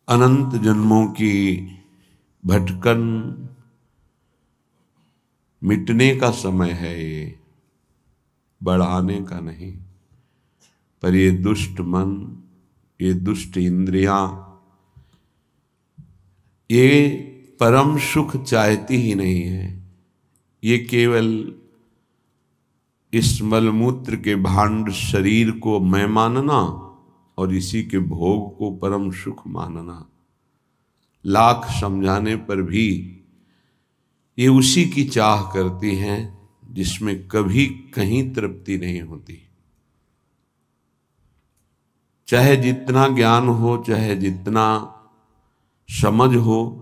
अनंत जन्मों की भटकन मिटने का समय है, ये बढ़ाने का नहीं। पर ये दुष्ट मन, ये दुष्ट इंद्रियां, ये परम सुख चाहती ही नहीं है। ये केवल इस मलमूत्र के भांड शरीर को मैं मानना और इसी के भोग को परम सुख मानना, लाख समझाने पर भी ये उसी की चाह करती हैं जिसमें कभी कहीं तृप्ति नहीं होती। चाहे जितना ज्ञान हो, चाहे जितना समझ हो,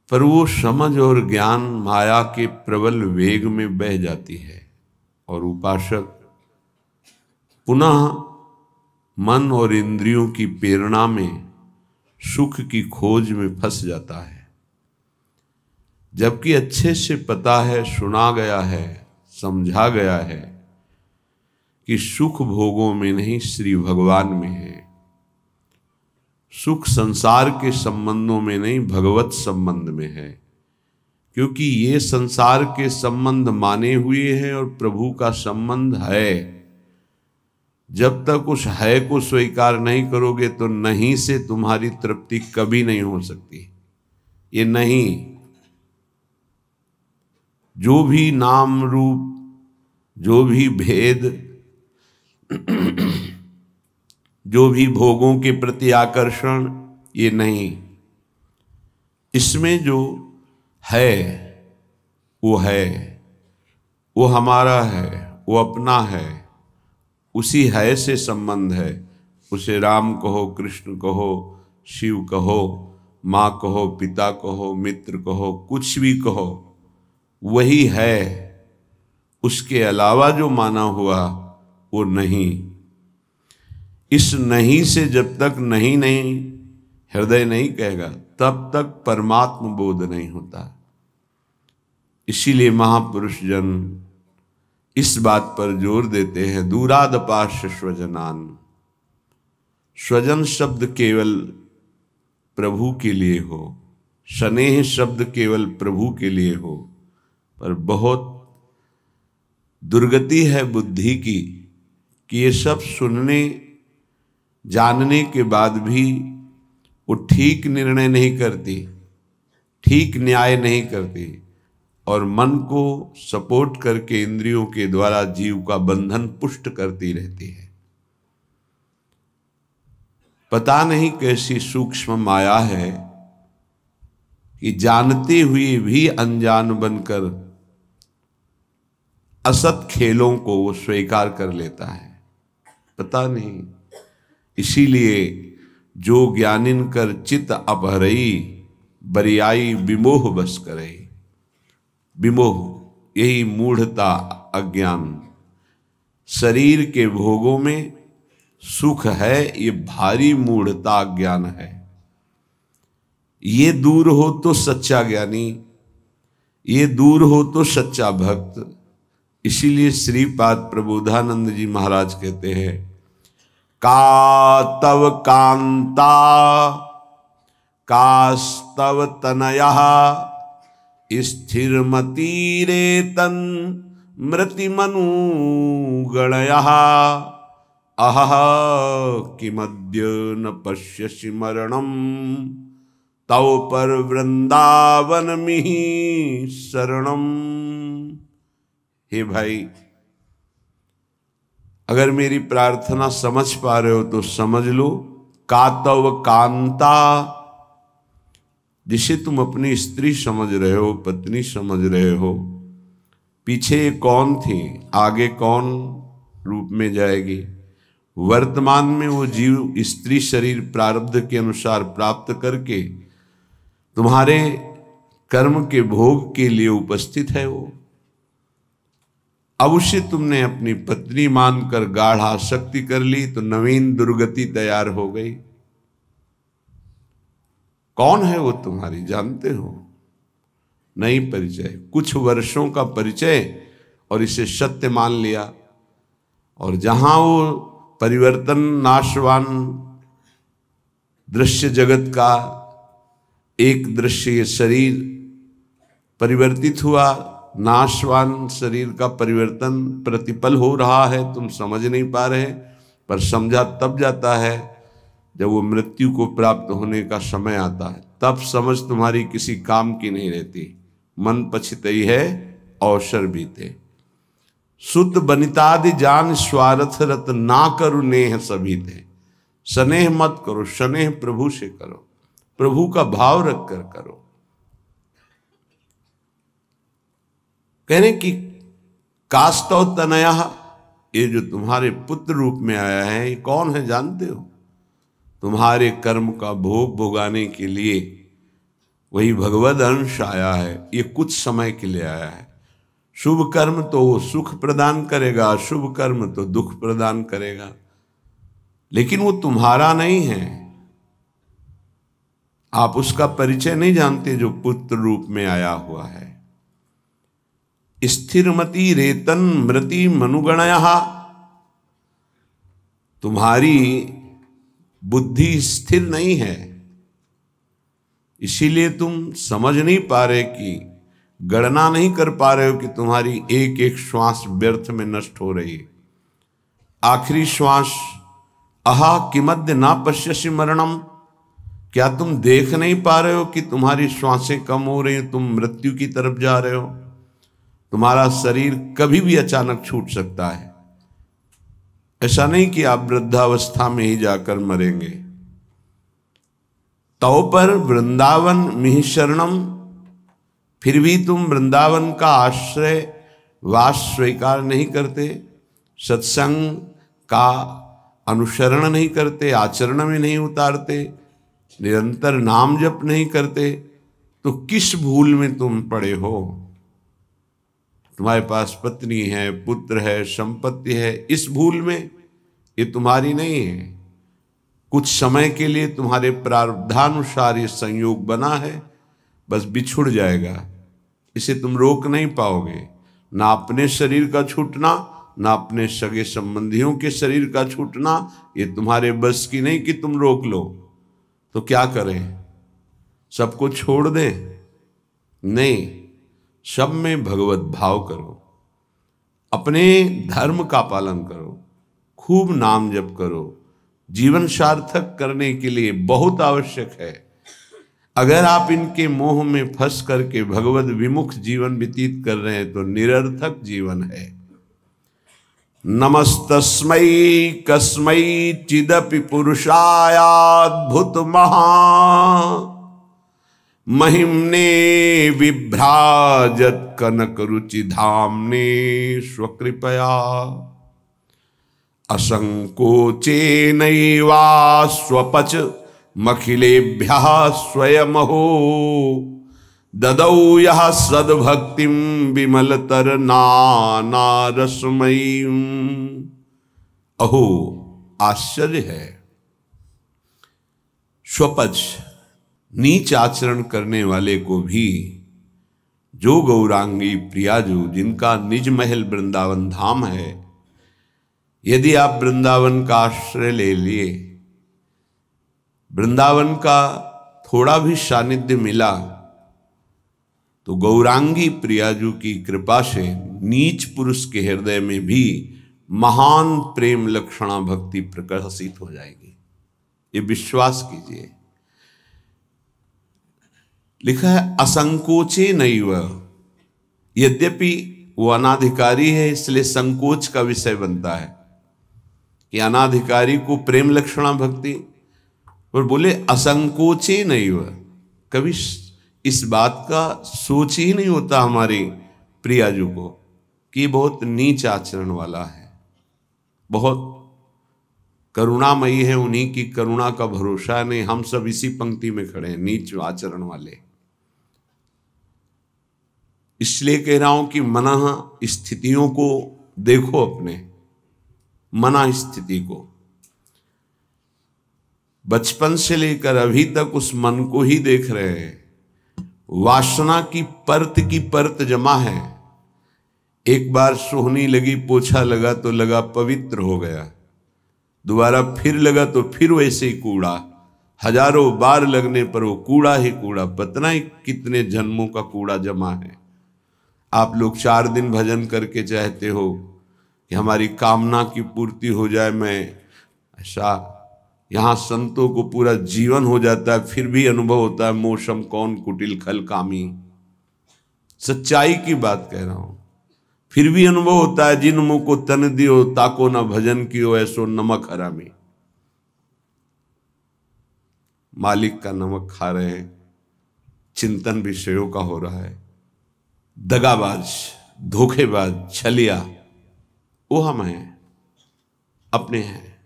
पर वो समझ और ज्ञान माया के प्रबल वेग में बह जाती है और उपासक पुनः मन और इंद्रियों की प्रेरणा में सुख की खोज में फंस जाता है। जबकि अच्छे से पता है, सुना गया है, समझा गया है कि सुख भोगों में नहीं, श्री भगवान में है। सुख संसार के संबंधों में नहीं, भगवत संबंध में है। क्योंकि ये संसार के संबंध माने हुए हैं और प्रभु का संबंध है। जब तक उस है को स्वीकार नहीं करोगे तो नहीं से तुम्हारी तृप्ति कभी नहीं हो सकती। ये नहीं, जो भी नाम रूप, जो भी भेद, जो भी भोगों के प्रति आकर्षण, ये नहीं। इसमें जो है वो है, वो हमारा है, वो अपना है, उसी है से संबंध है। उसे राम कहो, कृष्ण कहो, शिव कहो, माँ कहो, पिता कहो, मित्र कहो, कुछ भी कहो, वही है। उसके अलावा जो माना हुआ वो नहीं। इस नहीं से जब तक नहीं नहीं हृदय नहीं कहेगा, तब तक परमात्म बोध नहीं होता। इसीलिए महापुरुष जन इस बात पर जोर देते हैं, दूरादपाश्य स्वजनान। स्वजन शब्द केवल प्रभु के लिए हो, स्नेह शब्द केवल प्रभु के लिए हो, पर बहुत दुर्गति है बुद्धि की कि ये सब सुनने जानने के बाद भी वो ठीक निर्णय नहीं करती, ठीक न्याय नहीं करती और मन को सपोर्ट करके इंद्रियों के द्वारा जीव का बंधन पुष्ट करती रहती है। पता नहीं कैसी सूक्ष्म माया है कि जानते हुए भी अनजान बनकर असत खेलों को वो स्वीकार कर लेता है। पता नहीं। इसीलिए जो ज्ञानिन कर चित अपहरई, बरियाई विमोह बस करई। विमोह, यही मूढ़ता, अज्ञान। शरीर के भोगों में सुख है, ये भारी मूढ़ता, अज्ञान है। ये दूर हो तो सच्चा ज्ञानी, ये दूर हो तो सच्चा भक्त। इसीलिए श्रीपाद प्रबोधानंद जी महाराज कहते हैं, का तव कांता कास्तव तनयः स्थिरमतिरेतन मृतिमनु गणयः अहह किमद्य न पश्यसि मरणम तव पर वृंदावन मिहि शरणम। हे भाई, अगर मेरी प्रार्थना समझ पा रहे हो तो समझ लो। कातव कांता, जिसे तुम अपनी स्त्री समझ रहे हो, पत्नी समझ रहे हो, पीछे कौन थी, आगे कौन रूप में जाएगी। वर्तमान में वो जीव स्त्री शरीर प्रारब्ध के अनुसार प्राप्त करके तुम्हारे कर्म के भोग के लिए उपस्थित है। वो अब उसे तुमने अपनी पत्नी मानकर गाढ़ आसक्ति कर ली तो नवीन दुर्गति तैयार हो गई। कौन है वो तुम्हारी, जानते हो? नहीं परिचय, कुछ वर्षों का परिचय और इसे सत्य मान लिया। और जहां वो परिवर्तन नाशवान दृश्य जगत का एक दृश्य ये शरीर परिवर्तित हुआ, नाशवान शरीर का परिवर्तन प्रतिपल हो रहा है, तुम समझ नहीं पा रहे, पर समझा तब जाता है जब वो मृत्यु को प्राप्त होने का समय आता है, तब समझ तुम्हारी किसी काम की नहीं रहती। मन पछितई है अवसर बीते। सुत बनितादि जान स्वार्थ रत ना करो नेह सभी थे। स्नेह मत करो, स्नेह प्रभु से करो, प्रभु का भाव रख कर करो। कहने की कास्तव तनया, ये जो तुम्हारे पुत्र रूप में आया है ये कौन है जानते हो? तुम्हारे कर्म का भोग भोगाने के लिए वही भगवद अंश आया है, ये कुछ समय के लिए आया है। शुभ कर्म तो वो सुख प्रदान करेगा, अशुभ कर्म तो दुख प्रदान करेगा, लेकिन वो तुम्हारा नहीं है। आप उसका परिचय नहीं जानते जो पुत्र रूप में आया हुआ है। स्थिरमति रेतन मृति मनुगणया, तुम्हारी बुद्धि स्थिर नहीं है, इसीलिए तुम समझ नहीं पा रहे कि गणना नहीं कर पा रहे हो कि तुम्हारी एक एक श्वास व्यर्थ में नष्ट हो रही है। आखिरी श्वास अहा किमद्य ना पश्यसि मरणम, क्या तुम देख नहीं पा रहे हो कि तुम्हारी श्वासें कम हो रही हैं, तुम मृत्यु की तरफ जा रहे हो। तुम्हारा शरीर कभी भी अचानक छूट सकता है, ऐसा नहीं कि आप वृद्धावस्था में ही जाकर मरेंगे। तो पर वृंदावन मिहि शरणम, फिर भी तुम वृंदावन का आश्रय वास स्वीकार नहीं करते, सत्संग का अनुसरण नहीं करते, आचरण में नहीं उतारते, निरंतर नाम जप नहीं करते, तो किस भूल में तुम पड़े हो? तुम्हारे पास पत्नी है, पुत्र है, संपत्ति है, इस भूल में, ये तुम्हारी नहीं है। कुछ समय के लिए तुम्हारे प्रारब्धानुसार ये संयोग बना है, बस बिछुड़ जाएगा, इसे तुम रोक नहीं पाओगे। ना अपने शरीर का छूटना, ना अपने सगे संबंधियों के शरीर का छूटना, ये तुम्हारे बस की नहीं कि तुम रोक लो। तो क्या करें? सबको छोड़ दें? नहीं, सब में भगवत भाव करो, अपने धर्म का पालन करो, खूब नाम जप करो। जीवन सार्थक करने के लिए बहुत आवश्यक है। अगर आप इनके मोह में फंस करके भगवत विमुख जीवन व्यतीत कर रहे हैं तो निरर्थक जीवन है। नमस्तस्मै कस्मै चिदपि पुरुषायाद्भुत महा महिम्ने विभ्राजत कनक रुचि धामने स्वकृपया असंकोचेनैवा स्वपच मखिलेभ्यः स्वयमहो ददौ यः सद्भक्तिं विमलतर नानारसमयीं। अहो आश्चर्य है, स्वपच नीच आचरण करने वाले को भी जो गौरांगी प्रियाजू, जिनका निज महल वृंदावन धाम है, यदि आप वृंदावन का आश्रय ले लिए, वृंदावन का थोड़ा भी सानिध्य मिला, तो गौरांगी प्रियाजू की कृपा से नीच पुरुष के हृदय में भी महान प्रेम लक्षणा भक्ति प्रकाशित हो जाएगी। ये विश्वास कीजिए। लिखा है असंकोचे नैव, यद्यपि वो अनाधिकारी है इसलिए संकोच का विषय बनता है कि अनाधिकारी को प्रेम लक्षणा भक्ति, और बोले असंकोचे नैव, कभी इस बात का सोच ही नहीं होता हमारे प्रियाजू को कि बहुत नीच आचरण वाला है, बहुत करुणामयी है, उन्हीं की करुणा का भरोसा नहीं। हम सब इसी पंक्ति में खड़े हैं, नीच आचरण वाले। इसलिए कह रहा हूं कि मना स्थितियों को देखो, अपने मना स्थिति को, बचपन से लेकर अभी तक उस मन को ही देख रहे हैं। वासना की परत जमा है। एक बार सोहनी लगी, पोछा लगा तो लगा पवित्र हो गया, दोबारा फिर लगा तो फिर वैसे ही कूड़ा, हजारों बार लगने पर वो कूड़ा ही कूड़ा, पता ही कितने जन्मों का कूड़ा जमा है। आप लोग 4 दिन भजन करके चाहते हो कि हमारी कामना की पूर्ति हो जाए, मैं ऐसा, यहाँ संतों को पूरा जीवन हो जाता है, फिर भी अनुभव होता है मोशम कौन कुटिल खल कामी। सच्चाई की बात कह रहा हूं, फिर भी अनुभव होता है जिन मुंह को तन दियो ताको ना भजन कियो ऐसो नमक हरामी। मालिक का नमक खा रहे हैं, चिंतन विषयों का हो रहा है, दगाबाज, धोखेबाज, छलिया वो हम हैं, अपने हैं,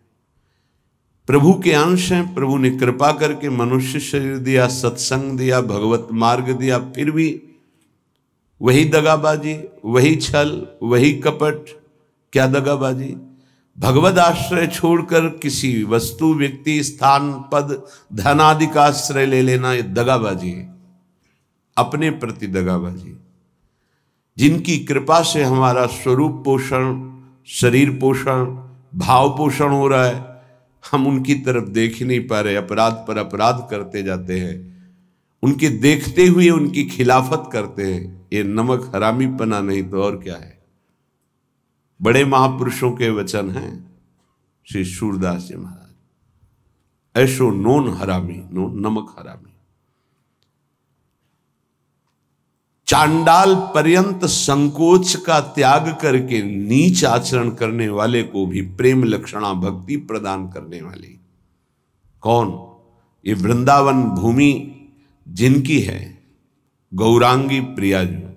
प्रभु के अंश हैं। प्रभु ने कृपा करके मनुष्य शरीर दिया, सत्संग दिया, भगवत मार्ग दिया, फिर भी वही दगाबाजी, वही छल, वही कपट। क्या दगाबाजी? भगवत आश्रय छोड़कर किसी वस्तु, व्यक्ति, स्थान, पद, धन आदि का आश्रय ले लेना, ये दगाबाजी है, अपने प्रति दगाबाजी। जिनकी कृपा से हमारा स्वरूप पोषण, शरीर पोषण, भाव पोषण हो रहा है, हम उनकी तरफ देख ही नहीं पा रहे, अपराध पर अपराध करते जाते हैं, उनके देखते हुए उनकी खिलाफत करते हैं। ये नमक हरामीपना नहीं तो और क्या है। बड़े महापुरुषों के वचन हैं, श्री सूरदास जी महाराज, ऐसो नोन हरामी, नोन नमक हरामी। चांडाल पर्यंत संकोच का त्याग करके नीच आचरण करने वाले को भी प्रेम लक्षणा भक्ति प्रदान करने वाली कौन? ये वृंदावन भूमि जिनकी है, गौरांगी प्रियाजू।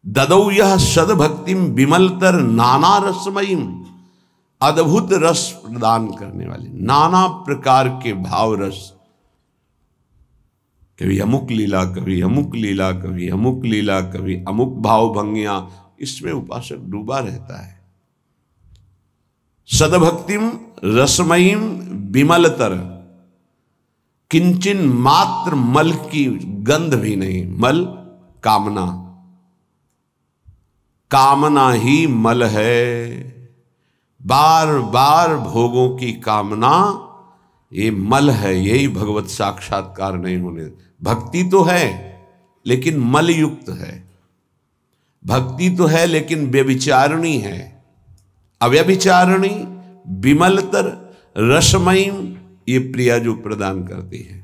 ददौ यह सदभक्तिम विमलतर नाना रसमयीम, अद्भुत रस प्रदान करने वाली, नाना प्रकार के भाव रस, कभी अमुक लीला, कभी अमुक लीला, कभी अमुक लीला, कभी अमुक भाव भंगियां, इसमें उपासक डूबा रहता है। सदभक्तिम रसमयीम विमलतर, किंचिन मात्र मल की गंध भी नहीं। मल कामना, कामना ही मल है, बार बार भोगों की कामना ये मल है, यही भगवत साक्षात्कार नहीं होने। भक्ति तो है लेकिन मल युक्त है, भक्ति तो है लेकिन व्यभिचारिणी है, अव्यभिचारिणी, विमलतर, रसमयी, ये प्रिया जो प्रदान करती है।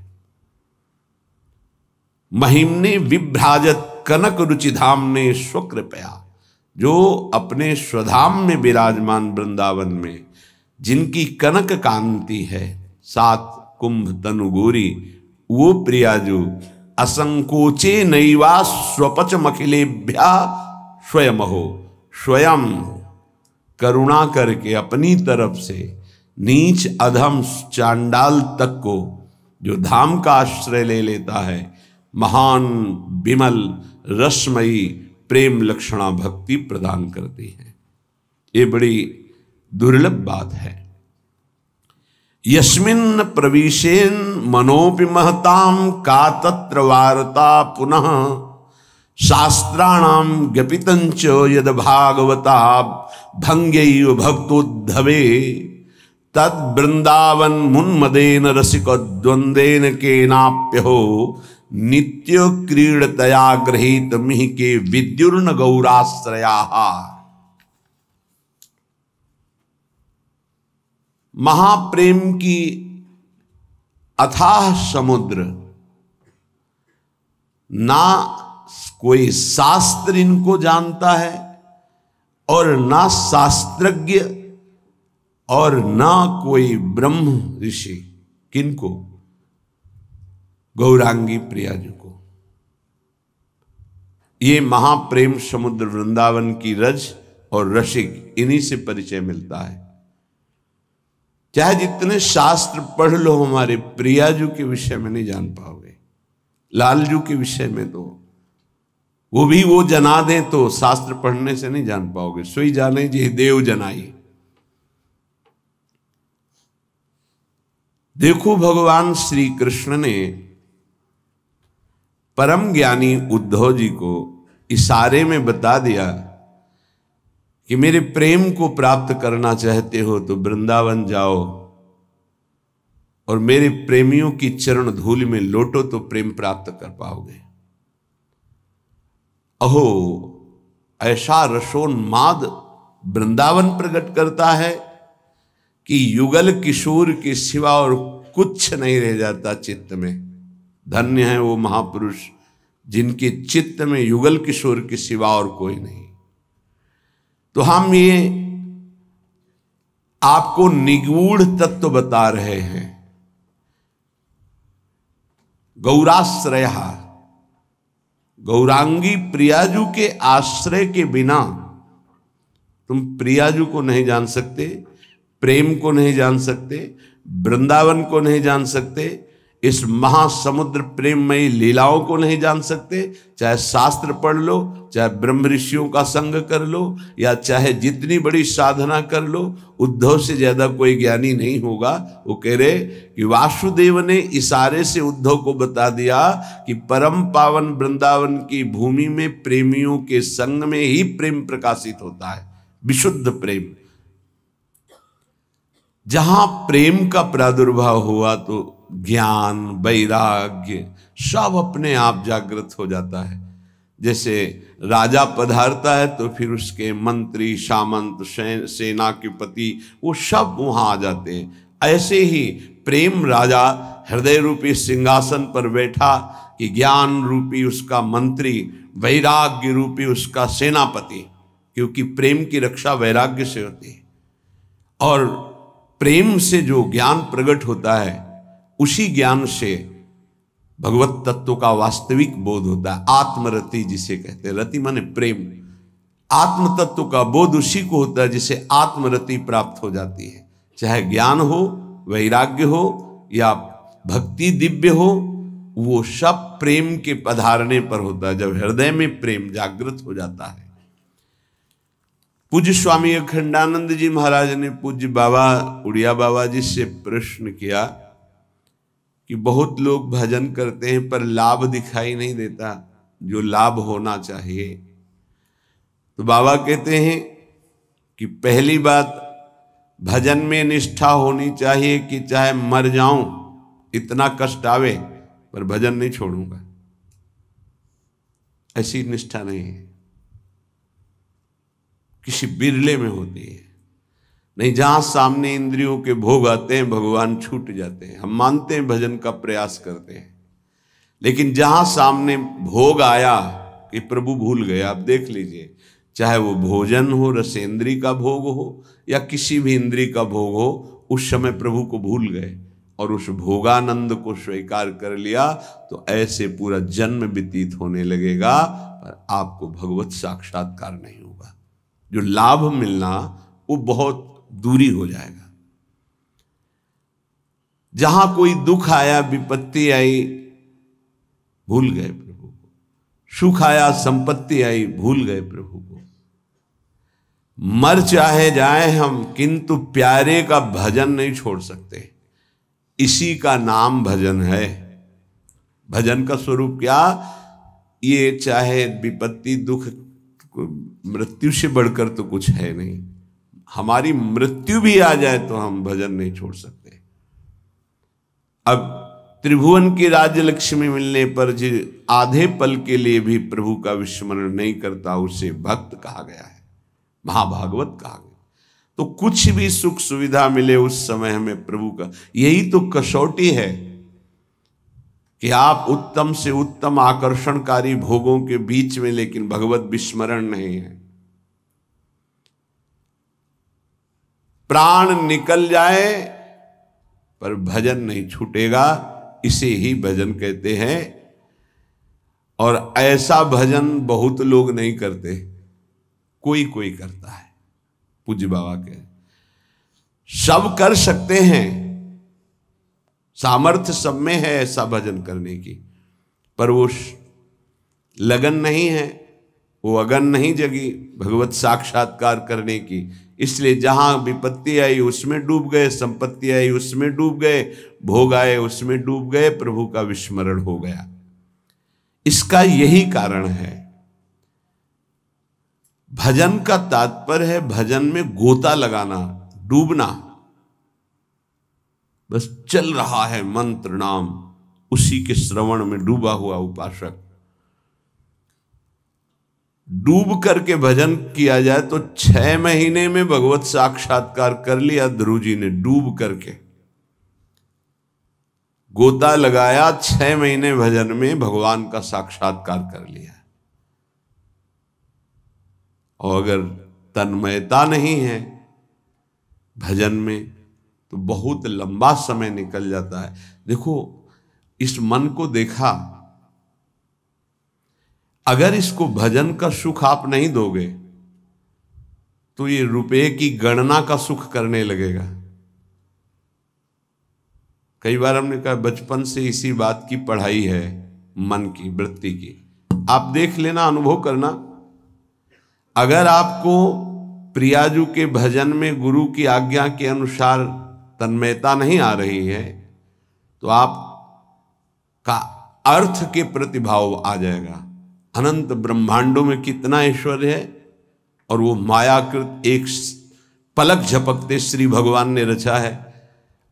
महिमने विभ्राजत कनक रुचिधाम ने स्वकृपया, जो अपने स्वधाम में विराजमान वृंदावन में जिनकी कनक कांति है, 7 कुंभ तनु गोरी, वो प्रिया जो असंकोचे नैवा स्वपच मखिलेभ्या स्वयं हो, स्वयं करुणा करके अपनी तरफ से नीच अधम चांडाल तक को जो धाम का आश्रय ले लेता है, महान विमल रसमयी प्रेम लक्षणा भक्ति प्रदान करती है। ये बड़ी दुर्लभ बात है। यस्मिन् प्रविशेन मनोपि महताम का तत्र वार्ता पुनः, शास्त्राणाम ज्ञपितंच यद भागवता भंग्यैव भक्तोद्धवे, तद वृंदावन मुन्मदेन रसिक द्वंदेन केनाप्यहो, नित्य क्रीडतया गृहीत मिहि के विद्युर्न गौराश्रया। महाप्रेम की अथाह समुद्र, ना कोई शास्त्र इनको जानता है और ना शास्त्रज्ञ और ना कोई ब्रह्म ऋषि। किनको? गौरांगी प्रियाजू को। ये महाप्रेम समुद्र वृंदावन की रज और रसिक, इन्हीं से परिचय मिलता है। चाहे जितने शास्त्र पढ़ लो, हमारे प्रियाजू के विषय में नहीं जान पाओगे। लालजू के विषय में तो वो भी वो जना दें तो शास्त्र पढ़ने से नहीं जान पाओगे। सोई जाने जी देव जनाई। देखो, भगवान श्री कृष्ण ने परम ज्ञानी उद्धव जी को इशारे में बता दिया कि मेरे प्रेम को प्राप्त करना चाहते हो तो वृंदावन जाओ, और मेरे प्रेमियों की चरण धूलि में लोटो तो प्रेम प्राप्त कर पाओगे। अहो, ऐसा रसोन्माद वृंदावन प्रकट करता है कि युगल किशोर के सिवा और कुछ नहीं रह जाता चित्त में। धन्य है वो महापुरुष जिनके चित्त में युगल किशोर के सिवा और कोई नहीं। तो हम ये आपको निगूढ़ तत्व बता रहे हैं। गौराश्रय, गौरांगी प्रियाजू के आश्रय के बिना तुम प्रियाजू को नहीं जान सकते, प्रेम को नहीं जान सकते, वृंदावन को नहीं जान सकते, इस महासमुद्र प्रेममयी लीलाओं को नहीं जान सकते। चाहे शास्त्र पढ़ लो, चाहे ब्रह्म ऋषियों का संग कर लो, या चाहे जितनी बड़ी साधना कर लो, उद्धव से ज्यादा कोई ज्ञानी नहीं होगा। वो कह रहे कि वासुदेव ने इशारे से उद्धव को बता दिया कि परम पावन वृंदावन की भूमि में प्रेमियों के संग में ही प्रेम प्रकाशित होता है, विशुद्ध प्रेम। जहां प्रेम का प्रादुर्भाव हुआ तो ज्ञान, वैराग्य सब अपने आप जागृत हो जाता है। जैसे राजा पधारता है तो फिर उसके मंत्री, सामंत, सेना के पति वो सब वहां आ जाते हैं। ऐसे ही प्रेम राजा हृदय रूपी सिंहासन पर बैठा कि ज्ञान रूपी उसका मंत्री, वैराग्य रूपी उसका सेनापति, क्योंकि प्रेम की रक्षा वैराग्य से होती है। और प्रेम से जो ज्ञान प्रकट होता है उसी ज्ञान से भगवत तत्व का वास्तविक बोध होता है। आत्मरति जिसे कहते हैं, रति माने प्रेम। आत्म तत्व का बोध उसी को होता है जिसे आत्मरति प्राप्त हो जाती है। चाहे ज्ञान हो, वैराग्य हो या भक्ति दिव्य हो, वो सब प्रेम के पधारने पर होता है, जब हृदय में प्रेम जागृत हो जाता है। पूज्य स्वामी अखंडानंद जी महाराज ने पूज्य बाबा उड़िया बाबा जी से प्रश्न किया कि बहुत लोग भजन करते हैं पर लाभ दिखाई नहीं देता जो लाभ होना चाहिए। तो बाबा कहते हैं कि पहली बात, भजन में निष्ठा होनी चाहिए कि चाहे मर जाऊं, इतना कष्ट आवे, पर भजन नहीं छोड़ूंगा, ऐसी निष्ठा नहीं है। किसी बिरले में होती है। नहीं, जहां सामने इंद्रियों के भोग आते हैं भगवान छूट जाते हैं। हम मानते हैं भजन का प्रयास करते हैं, लेकिन जहां सामने भोग आया कि प्रभु भूल गए। आप देख लीजिए, चाहे वो भोजन हो, रसेंद्री का भोग हो या किसी भी इंद्री का भोग हो, उस समय प्रभु को भूल गए और उस भोगानंद को स्वीकार कर लिया तो ऐसे पूरा जन्म व्यतीत होने लगेगा, पर आपको भगवत साक्षात्कार नहीं होगा। जो लाभ मिलना वो बहुत दूरी हो जाएगा। जहां कोई दुख आया, विपत्ति आई, भूल गए प्रभु को। सुख आया, संपत्ति आई, भूल गए प्रभु को। मर चाहे जाए हम, किंतु प्यारे का भजन नहीं छोड़ सकते। इसी का नाम भजन है। भजन का स्वरूप क्या? ये चाहे विपत्ति, दुख, मृत्यु से बढ़कर तो कुछ है नहीं। हमारी मृत्यु भी आ जाए तो हम भजन नहीं छोड़ सकते। अब त्रिभुवन की राज्य लक्ष्मी मिलने पर जो आधे पल के लिए भी प्रभु का विस्मरण नहीं करता, उसे भक्त कहा गया है, महाभागवत कहा गया। तो कुछ भी सुख सुविधा मिले उस समय हमें प्रभु का, यही तो कसौटी है कि आप उत्तम से उत्तम आकर्षणकारी भोगों के बीच में, लेकिन भगवत विस्मरण नहीं है। प्राण निकल जाए पर भजन नहीं छूटेगा, इसे ही भजन कहते हैं। और ऐसा भजन बहुत लोग नहीं करते, कोई कोई करता है। पूज्य बाबा के सब कर सकते हैं, सामर्थ्य सब में है ऐसा भजन करने की, पर वो लगन नहीं है, वो अगन नहीं जगी भगवत साक्षात्कार करने की। इसलिए जहां विपत्ति आई उसमें डूब गए, संपत्ति आई उसमें डूब गए, भोग आए उसमें डूब गए, प्रभु का विस्मरण हो गया। इसका यही कारण है। भजन का तात्पर्य है भजन में गोता लगाना, डूबना, बस चल रहा है मंत्र नाम, उसी के श्रवण में डूबा हुआ उपासक। डूब करके भजन किया जाए तो 6 महीने में भगवत साक्षात्कार कर लिया ध्रुव जी ने। डूब करके गोता लगाया, 6 महीने भजन में भगवान का साक्षात्कार कर लिया। और अगर तन्मयता नहीं है भजन में तो बहुत लंबा समय निकल जाता है। देखो, इस मन को देखा, अगर इसको भजन का सुख आप नहीं दोगे तो ये रुपए की गणना का सुख करने लगेगा। कई बार हमने कहा बचपन से इसी बात की पढ़ाई है, मन की वृत्ति की। आप देख लेना, अनुभव करना। अगर आपको प्रियाजू के भजन में गुरु की आज्ञा के अनुसार तन्मयता नहीं आ रही है तो आपका अर्थ के प्रति भाव आ जाएगा। अनंत ब्रह्मांडों में कितना ऐश्वर्य है और वो मायाकृत एक पलक झपकते श्री भगवान ने रचा है।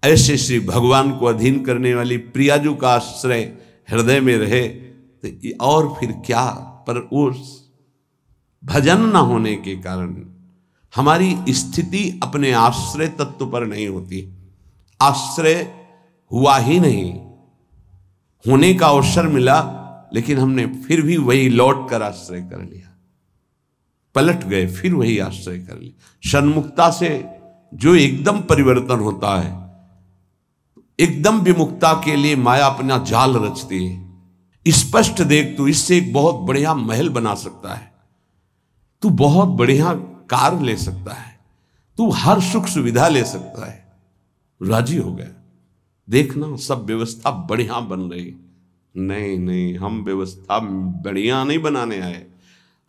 ऐसे श्री भगवान को अधीन करने वाली प्रियाजू का आश्रय हृदय में रहे तो और फिर क्या। पर उस भजन न होने के कारण हमारी स्थिति अपने आश्रय तत्व पर नहीं होती। आश्रय हुआ ही नहीं, होने का अवसर मिला लेकिन हमने फिर भी वही लौट कर आश्रय कर लिया, पलट गए, फिर वही आश्रय कर लिया। सन्मुक्ता से जो एकदम परिवर्तन होता है, एकदम विमुक्ता के लिए माया अपना जाल रचती है। स्पष्ट देख, तू इससे एक बहुत बढ़िया महल बना सकता है, तू बहुत बढ़िया कार ले सकता है, तू हर सुख सुविधा ले सकता है। राजी हो गया। देखना सब व्यवस्था बढ़िया बन रही। नहीं नहीं, हम व्यवस्था बढ़िया नहीं बनाने आए,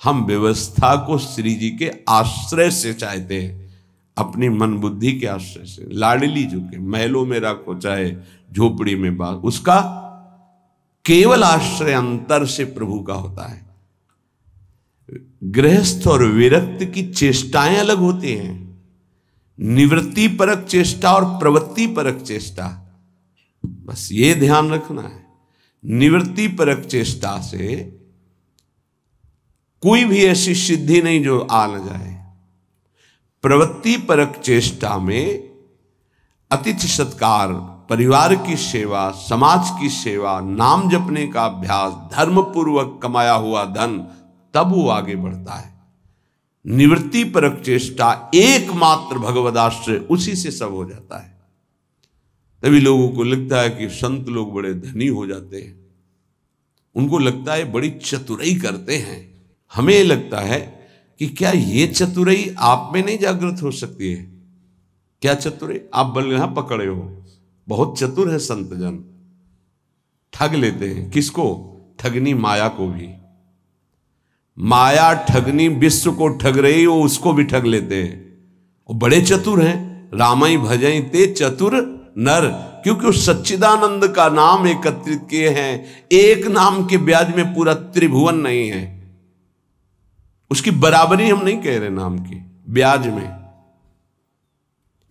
हम व्यवस्था को श्री जी के आश्रय से चाहते हैं, अपनी मन बुद्धि के आश्रय से। लाडली जो के महलों में रखो चाहे झोपड़ी में बाग, उसका केवल आश्रय अंतर से प्रभु का होता है। गृहस्थ और विरक्त की चेष्टाएं अलग होती हैं, निवृत्ति परक चेष्टा और प्रवृत्ति परक चेष्टा, बस ये ध्यान रखना है। निवृत्ति परक चेष्टा से कोई भी ऐसी सिद्धि नहीं जो आ न जाए। प्रवृत्ति परक चेष्टा में अतिथि सत्कार, परिवार की सेवा, समाज की सेवा, नाम जपने का अभ्यास, धर्म पूर्वक कमाया हुआ धन, तब वो आगे बढ़ता है। निवृत्ति परक चेष्टा एकमात्र भगवदाश्रय, उसी से सब हो जाता है। तभी लोगों को लगता है कि संत लोग बड़े धनी हो जाते हैं, उनको लगता है बड़ी चतुराई करते हैं। हमें लगता है कि क्या ये चतुराई आप में नहीं जागृत हो सकती है? क्या चतुराई? आप बलगहा पकड़े हो, बहुत चतुर है संत जन, ठग लेते हैं। किसको? ठगनी माया को भी। माया ठगनी विश्व को ठग रही, वो उसको भी ठग लेते हैं। वो बड़े चतुर हैं। रामई भजई ते चतुर नर, क्योंकि उस सच्चिदानंद का नाम एकत्रित किए हैं। एक नाम के ब्याज में पूरा त्रिभुवन नहीं है, उसकी बराबरी हम नहीं कह रहे नाम की ब्याज में।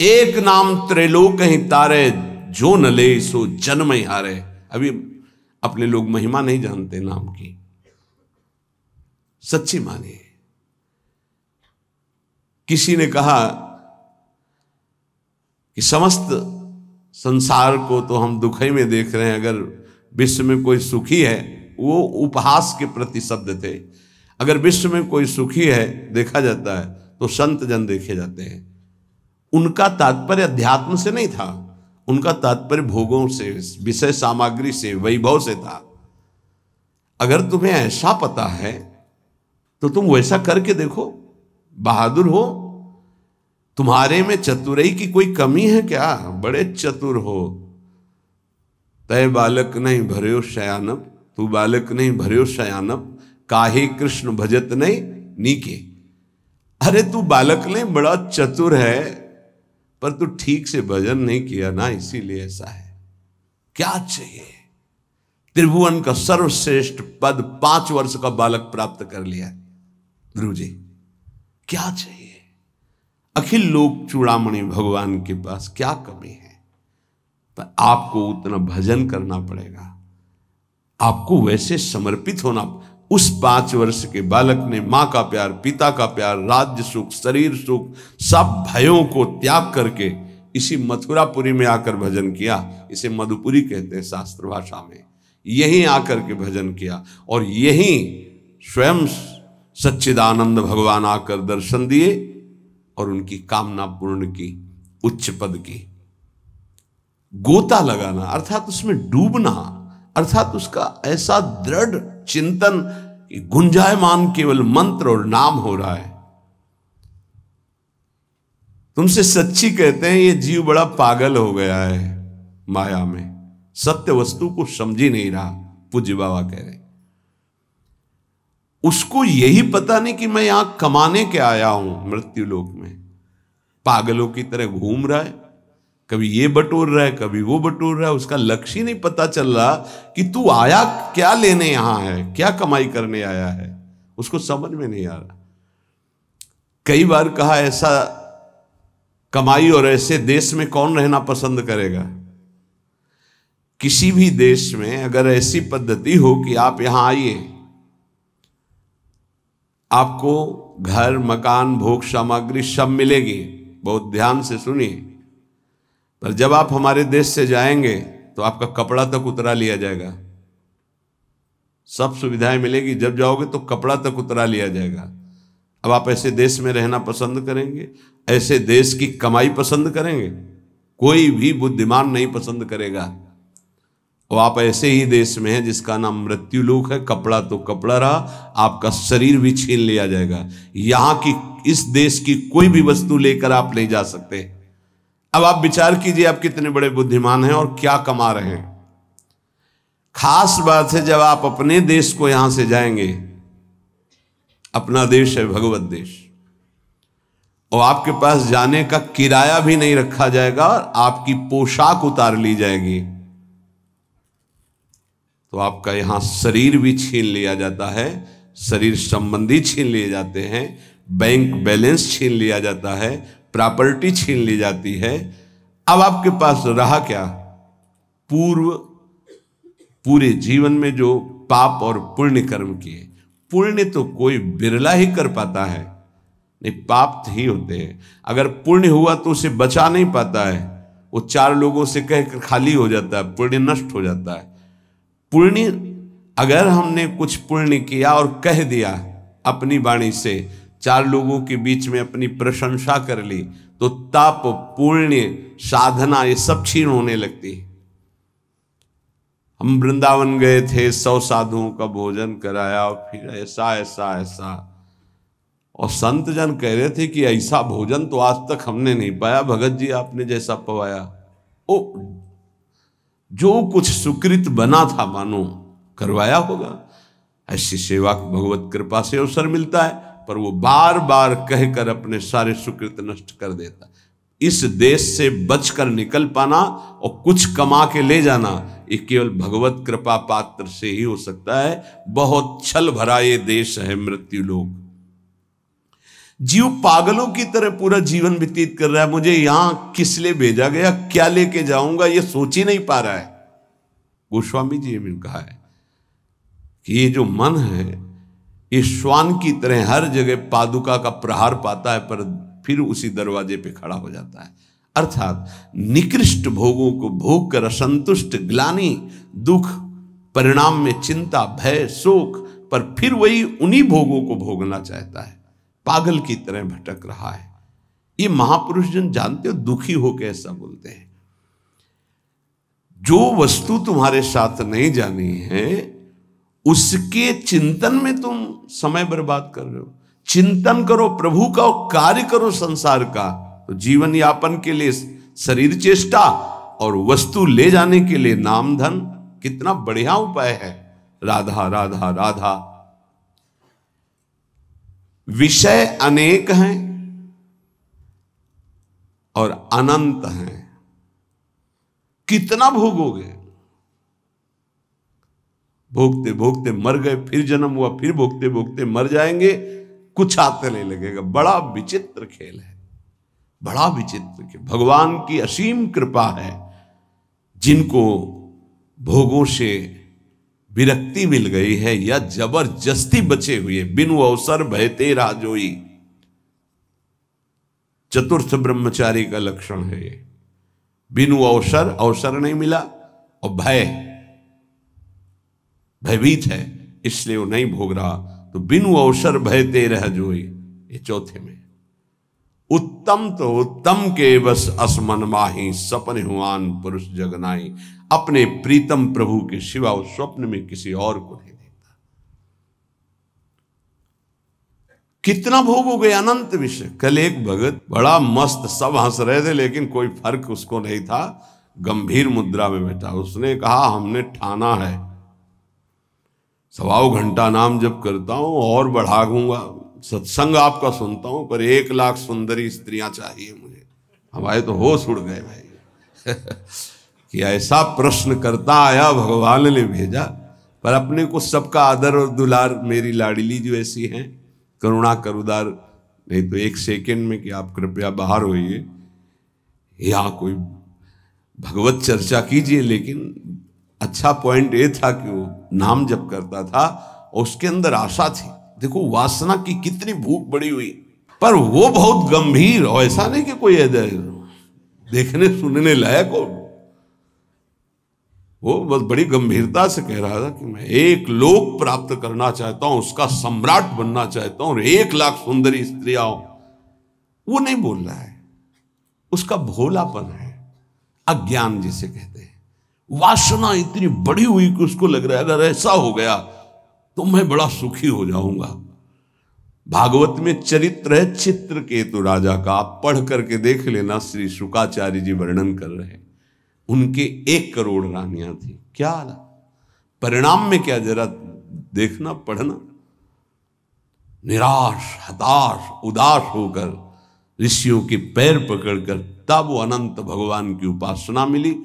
एक नाम त्रैलोक ही तारे, जो न ले सो जन्म ही हारे। अभी अपने लोग महिमा नहीं जानते नाम की, सच्ची मानिए। किसी ने कहा कि समस्त संसार को तो हम दुखी में देख रहे हैं, अगर विश्व में कोई सुखी है, वो उपहास के प्रति शब्द थे। अगर विश्व में कोई सुखी है देखा जाता है तो संत जन देखे जाते हैं। उनका तात्पर्य अध्यात्म से नहीं था, उनका तात्पर्य भोगों से, विषय सामग्री से, वैभव से था। अगर तुम्हें ऐसा पता है तो तुम वैसा करके देखो, बहादुर हो। तुम्हारे में चतुराई की कोई कमी है क्या? बड़े चतुर हो। तय बालक नहीं भर्यो शयानप, तू बालक नहीं भर्यो शयानप, काहे कृष्ण भजत नहीं नीके। अरे तू बालक नहीं, बड़ा चतुर है, पर तू ठीक से भजन नहीं किया ना, इसीलिए ऐसा है। क्या चाहिए? त्रिभुवन का सर्वश्रेष्ठ पद 5 वर्ष का बालक प्राप्त कर लिया ध्रुव जी। क्या चाहिए? अखिल लोक चूड़ामणि भगवान के पास क्या कमी है? पर आपको उतना भजन करना पड़ेगा, आपको वैसे समर्पित होना। उस 5 वर्ष के बालक ने माँ का प्यार, पिता का प्यार, राज्य सुख, शरीर सुख, सब भयों को त्याग करके इसी मथुरापुरी में आकर भजन किया। इसे मधुपुरी कहते हैं शास्त्र भाषा में। यहीं आकर के भजन किया और यहीं स्वयं सच्चिदानंद भगवान आकर दर्शन दिए और उनकी कामना पूर्ण की, उच्च पद की। गोता लगाना अर्थात उसमें डूबना, अर्थात उसका ऐसा दृढ़ चिंतन कि गुंजायमान केवल मंत्र और नाम हो रहा है। तुमसे सच्ची कहते हैं ये जीव बड़ा पागल हो गया है माया में, सत्य वस्तु को समझ ही नहीं रहा। पूज्य बाबा कह रहे उसको यही पता नहीं कि मैं यहां कमाने के आया हूं मृत्यु लोक में। पागलों की तरह घूम रहा है, कभी ये बटोर रहा है, कभी वो बटोर रहा है। उसका लक्ष्य ही नहीं पता चल रहा कि तू आया क्या लेने यहां है, क्या कमाई करने आया है, उसको समझ में नहीं आ रहा। कई बार कहा ऐसा कमाई और ऐसे देश में कौन रहना पसंद करेगा। किसी भी देश में अगर ऐसी पद्धति हो कि आप यहां आइए, आपको घर, मकान, भोग सामग्री सब मिलेगी, बहुत ध्यान से सुनिए, पर जब आप हमारे देश से जाएंगे तो आपका कपड़ा तक उतरा लिया जाएगा। सब सुविधाएं मिलेगी, जब जाओगे तो कपड़ा तक उतरा लिया जाएगा। अब आप ऐसे देश में रहना पसंद करेंगे? ऐसे देश की कमाई पसंद करेंगे? कोई भी बुद्धिमान नहीं पसंद करेगा। और आप ऐसे ही देश में हैं जिसका नाम मृत्यु लोक है। कपड़ा तो कपड़ा रहा, आपका शरीर भी छीन लिया जाएगा। यहां की, इस देश की कोई भी वस्तु लेकर आप नहीं जा सकते। अब आप विचार कीजिए, आप कितने बड़े बुद्धिमान हैं और क्या कमा रहे हैं। खास बात है जब आप अपने देश को यहां से जाएंगे, अपना देश है भगवत देश, और आपके पास जाने का किराया भी नहीं रखा जाएगा और आपकी पोशाक उतार ली जाएगी, तो आपका यहां शरीर भी छीन लिया जाता है, शरीर संबंधी छीन लिए जाते हैं, बैंक बैलेंस छीन लिया जाता है, प्रॉपर्टी छीन ली जाती है। अब आपके पास रहा क्या? पूरे जीवन में जो पाप और पुण्य कर्म किए। पुण्य तो कोई बिरला ही कर पाता है, नहीं पाप ही होते हैं। अगर पुण्य हुआ तो उसे बचा नहीं पाता है, वो 4 लोगों से कहकर खाली हो जाता है, पुण्य नष्ट हो जाता है। पुण्य, अगर हमने कुछ पुण्य किया और कह दिया अपनी वाणी से, 4 लोगों के बीच में अपनी प्रशंसा कर ली, तो तप, पुण्य, साधना ये सब क्षीण होने लगती है। हम वृंदावन गए थे, 100 साधुओं का भोजन कराया और फिर ऐसा ऐसा ऐसा, और संत जन कह रहे थे कि ऐसा भोजन तो आज तक हमने नहीं पाया भगत जी, आपने जैसा पवाया। ओ, जो कुछ सुकृत बना था मानो करवाया होगा। ऐसी सेवा भगवत कृपा से अवसर मिलता है, पर वो बार बार कहकर अपने सारे सुकृत नष्ट कर देता। इस देश से बचकर निकल पाना और कुछ कमा के ले जाना, ये केवल भगवत कृपा पात्र से ही हो सकता है। बहुत छल भरा ये देश है मृत्यु लोक। जीव पागलों की तरह पूरा जीवन व्यतीत कर रहा है। मुझे यहां किस लिए भेजा गया, क्या लेके जाऊंगा, ये सोच ही नहीं पा रहा है। गोस्वामी जी ने कहा है कि ये जो मन है, ये श्वान की तरह हर जगह पादुका का प्रहार पाता है, पर फिर उसी दरवाजे पे खड़ा हो जाता है। अर्थात निकृष्ट भोगों को भोग कर असंतुष्ट, ग्लानि, दुख, परिणाम में चिंता, भय, शोक, पर फिर वही उन्हीं भोगों को भोगना चाहता है। पागल की तरह भटक रहा है। ये महापुरुष जन जानते हो, दुखी होकर ऐसा बोलते हैं। जो वस्तु तुम्हारे साथ नहीं जानी है, उसके चिंतन में तुम समय बर्बाद कर रहे हो। चिंतन करो प्रभु का, कार्य करो संसार का, तो जीवन यापन के लिए शरीर चेष्टा और वस्तु ले जाने के लिए नाम धन, कितना बढ़िया उपाय है। राधा राधा राधा। विषय अनेक हैं और अनंत हैं, कितना भोगोगे। भोगते भोगते मर गए, फिर जन्म हुआ, फिर भोगते भोगते मर जाएंगे, कुछ आते नहीं लगेगा। बड़ा विचित्र खेल है, बड़ा विचित्र खेल। भगवान की असीम कृपा है जिनको भोगों से विरक्ति मिल गई है या जबरदस्ती बचे हुए, बिनु अवसर भयते राजोई, चतुर्थ ब्रह्मचारी का लक्षण है ये। बिनु अवसर नहीं मिला, और भयभीत है इसलिए वो नहीं भोग रहा, तो बिनु अवसर भयते रह जोई, ये चौथे में। उत्तम तो उत्तम के बस असमन माही, सपन हुआन पुरुष जगनाई, अपने प्रीतम प्रभु के सिवा उस स्वप्न में किसी और को नहीं देखता। कितना भोगोगे, अनंत विषय। कल एक भगत बड़ा मस्त, सब हंस रहे थे लेकिन कोई फर्क उसको नहीं था, गंभीर मुद्रा में बैठा। उसने कहा हमने ठाना है 1.25 घंटा नाम जप करता हूं और बढ़ा दूंगा, सत्संग आपका सुनता हूं, पर 1 लाख सुंदरी स्त्रियां चाहिए मुझे। हमारे तो होश उड़ गए भाई कि ऐसा प्रश्न करता आया, भगवान ने भेजा। पर अपने को सबका आदर और दुलार, मेरी लाडली जो ऐसी हैं, करुणा करुदार, नहीं तो 1 सेकंड में कि आप कृपया बाहर होइए, यहाँ कोई भगवत चर्चा कीजिए। लेकिन अच्छा पॉइंट ये था कि वो नाम जप करता था और उसके अंदर आशा थी। देखो वासना की कितनी भूख बड़ी हुई, पर वो बहुत गंभीर, और ऐसा नहीं कि कोई देखने सुनने लायक हो, वो बस बड़ी गंभीरता से कह रहा था कि मैं 1 लोक प्राप्त करना चाहता हूं, उसका सम्राट बनना चाहता हूं, और 1 लाख सुंदरी स्त्रियां हो। वो नहीं बोल रहा है, उसका भोलापन है, अज्ञान जिसे कहते हैं। वासना इतनी बड़ी हुई कि उसको लग रहा है अगर ऐसा हो गया तो मैं बड़ा सुखी हो जाऊंगा। भागवत में चरित्र है चित्रकेतु राजा का, आप पढ़ करके देख लेना, श्री शुकाचार्य जी वर्णन कर रहे हैं। उनके 1 करोड़ रानियां थी। क्या परिणाम में क्या, जरा देखना, पढ़ना। निराश, हताश, उदास होकर ऋषियों के पैर पकड़कर तब वो अनंत भगवान की उपासना मिली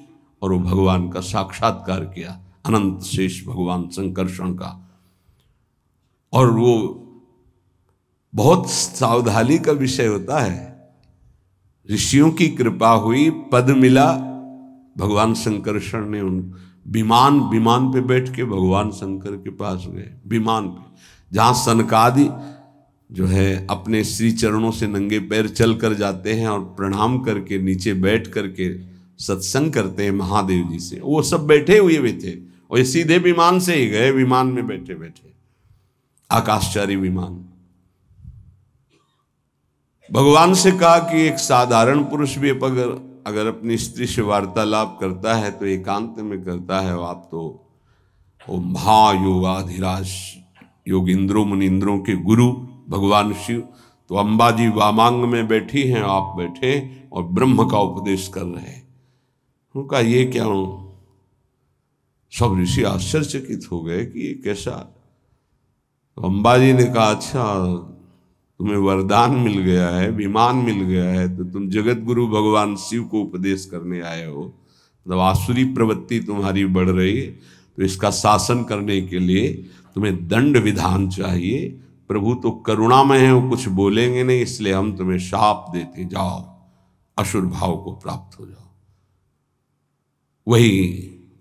और वो भगवान का साक्षात्कार किया, अनंत शेष भगवान संकर्षण का। और वो बहुत सावधानी का विषय होता है। ऋषियों की कृपा हुई, पद मिला, भगवान संकर्षण ने उन विमान पे बैठ के भगवान शंकर के पास गए। विमान पे, जहां सनकादि जो है अपने श्री चरणों से नंगे पैर चल कर जाते हैं और प्रणाम करके नीचे बैठ करके सत्संग करते हैं महादेव जी से, वो सब बैठे हुए भी थे और ये सीधे विमान से ही गए। विमान में बैठे बैठे, आकाशचारी विमान। भगवान से कहा कि एक साधारण पुरुष भी अगर अपनी स्त्री से वार्तालाप करता है तो एकांत में करता है, आप तो महायोगाधिराज योगिंद्रों मुनिंद्रों के गुरु भगवान शिव, तो अंबा जी वामांग में बैठी हैं, आप बैठे और ब्रह्म का उपदेश कर रहे हैं। उनका ये क्या हूं, सब ऋषि आश्चर्यचकित हो गए कि ये कैसा। तो अंबा जी ने कहा अच्छा तुम्हें वरदान मिल गया है, विमान मिल गया है, तो तुम जगत गुरु भगवान शिव को उपदेश करने आए हो, मतलब आसुरी प्रवृत्ति तुम्हारी बढ़ रही है, तो इसका शासन करने के लिए तुम्हें दंड विधान चाहिए। प्रभु तो करुणामय है, वो कुछ बोलेंगे नहीं, इसलिए हम तुम्हें शाप देते, जाओ असुर भाव को प्राप्त हो जाओ। वही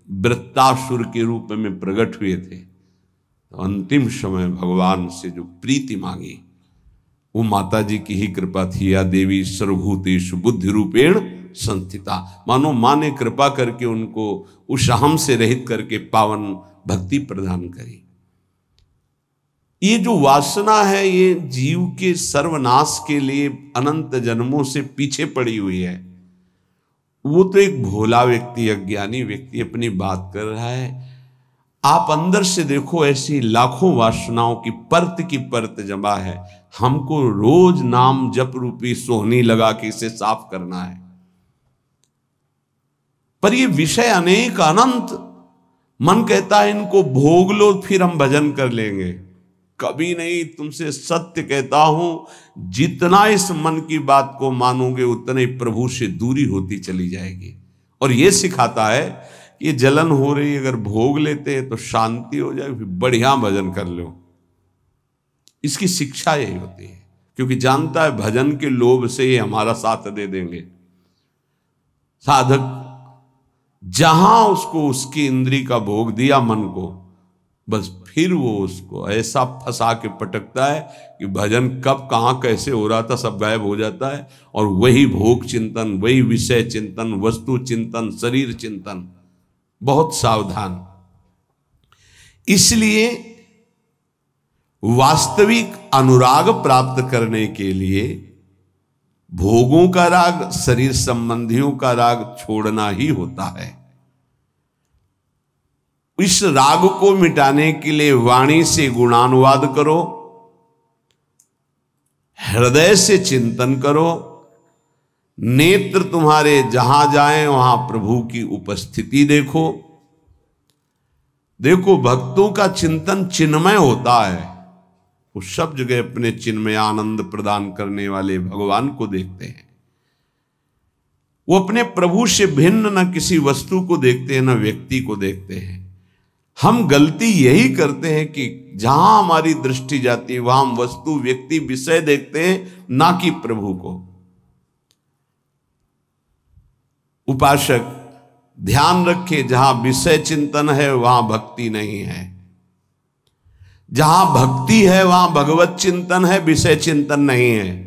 वृत्तासुर के रूप में प्रकट हुए थे। तो अंतिम समय भगवान से जो प्रीति मांगी वो माता जी की ही कृपा थी। या देवी सर्वभूतेषु बुद्धि रूपेण संस्थिता, मानो माँ ने कृपा करके उनको उस अहम से रहित करके पावन भक्ति प्रदान करी। ये जो वासना है ये जीव के सर्वनाश के लिए अनंत जन्मों से पीछे पड़ी हुई है। वो तो एक भोला व्यक्ति, अज्ञानी व्यक्ति अपनी बात कर रहा है। आप अंदर से देखो, ऐसी लाखों वासनाओं की परत जमा है। हमको रोज नाम जप रूपी सोहनी लगा के इसे साफ करना है। पर ये विषय अनेक अनंत, मन कहता है इनको भोग लो फिर हम भजन कर लेंगे। कभी नहीं, तुमसे सत्य कहता हूं, जितना इस मन की बात को मानोगे उतने प्रभु से दूरी होती चली जाएगी। और ये सिखाता है कि जलन हो रही, अगर भोग लेते हैं तो शांति हो जाए, फिर बढ़िया भजन कर लो। इसकी शिक्षा यही होती है, क्योंकि जानता है भजन के लोभ से ये हमारा साथ दे देंगे। साधक जहां उसको उसकी इंद्री का भोग दिया मन को, बस फिर वो उसको ऐसा फंसा के पटकता है कि भजन कब कहां कैसे हो रहा था सब गायब हो जाता है, और वही भोग चिंतन, वही विषय चिंतन, वस्तु चिंतन, शरीर चिंतन। बहुत सावधान। इसलिए वास्तविक अनुराग प्राप्त करने के लिए भोगों का राग, शरीर संबंधियों का राग छोड़ना ही होता है। इस राग को मिटाने के लिए वाणी से गुणानुवाद करो, हृदय से चिंतन करो, नेत्र तुम्हारे जहां जाएं वहां प्रभु की उपस्थिति देखो। देखो, भक्तों का चिंतन चिन्मय होता है, वो सब जगह अपने चिन्मय आनंद प्रदान करने वाले भगवान को देखते हैं। वो अपने प्रभु से भिन्न न किसी वस्तु को देखते हैं, न व्यक्ति को देखते हैं। हम गलती यही करते हैं कि जहां हमारी दृष्टि जाती है वहां हम वस्तु, व्यक्ति, विषय देखते हैं, ना कि प्रभु को। उपासक ध्यान रखे, जहां विषय चिंतन है वहां भक्ति नहीं है, जहां भक्ति है वहां भगवत चिंतन है, विषय चिंतन नहीं है।